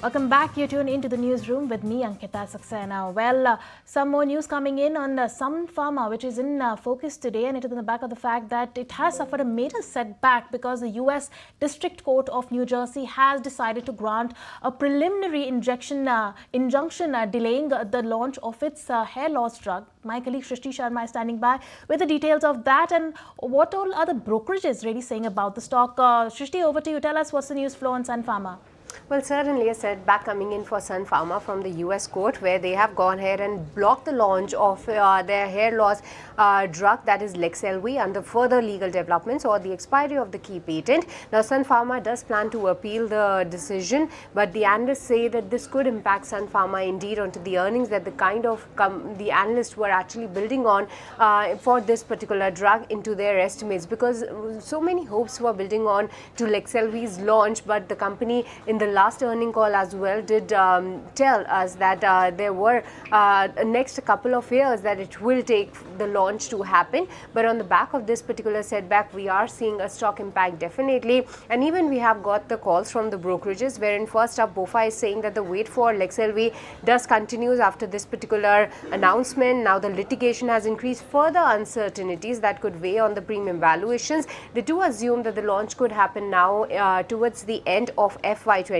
Welcome back. You tune into the newsroom with me, Ankita Saxena. Well, some more news coming in on Sun Pharma, which is in focus today, and it is on the back of the fact that it has suffered a major setback because the U.S. District Court of New Jersey has decided to grant a preliminary injunction delaying the launch of its hair loss drug. My colleague Shrishti Sharma is standing by with the details of that and what all are the brokerages really saying about the stock. Shrishti, over to you. Tell us what's the news flow on Sun Pharma. Well, certainly a setback coming in for Sun Pharma from the US court, where they have gone ahead and blocked the launch of their hair loss drug, that is Leqselvi, under further legal developments or the expiry of the key patent. Now, Sun Pharma does plan to appeal the decision, but the analysts say that this could impact Sun Pharma indeed onto the earnings that the kind of the analysts were actually building on for this particular drug into their estimates, because so many hopes were building on to Leqselvi's launch, but the company in the last earning call as well did tell us that there were next couple of years that it will take the launch to happen. But on the back of this particular setback, we are seeing a stock impact definitely, and even we have got the calls from the brokerages, wherein first up BofA is saying that the wait for Leqselvi does continues after this particular announcement. Now the litigation has increased further uncertainties that could weigh on the premium valuations. They do assume that the launch could happen now towards the end of FY25.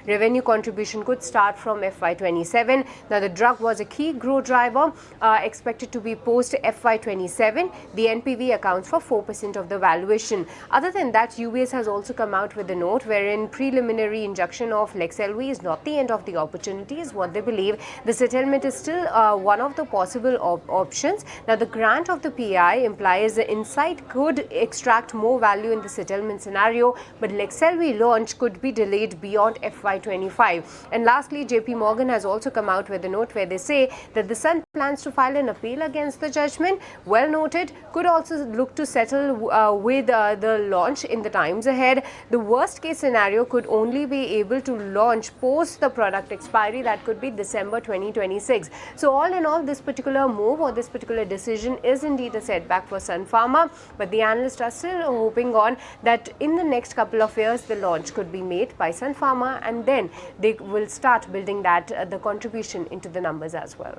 Revenue contribution could start from FY27. Now the drug was a key growth driver expected to be post FY27. The NPV accounts for 4% of the valuation. Other than that, UBS has also come out with a note wherein preliminary injunction of Leqselvi is not the end of the opportunity, is what they believe. The settlement is still one of the possible options. Now the grant of the PI implies the Insight could extract more value in the settlement scenario, but Leqselvi launch could be delayed beyond FY25. And lastly, JP Morgan has also come out with a note where they say that the Sun plans to file an appeal against the judgment. Well noted, could also look to settle with the launch in the times ahead. The worst case scenario could only be able to launch post the product expiry, that could be December 2026. So all in all, this particular move or this particular decision is indeed a setback for Sun Pharma, but the analysts are still hoping on that in the next couple of years the launch could be made by Sun Pharma, and then they will start building that the contribution into the numbers as well.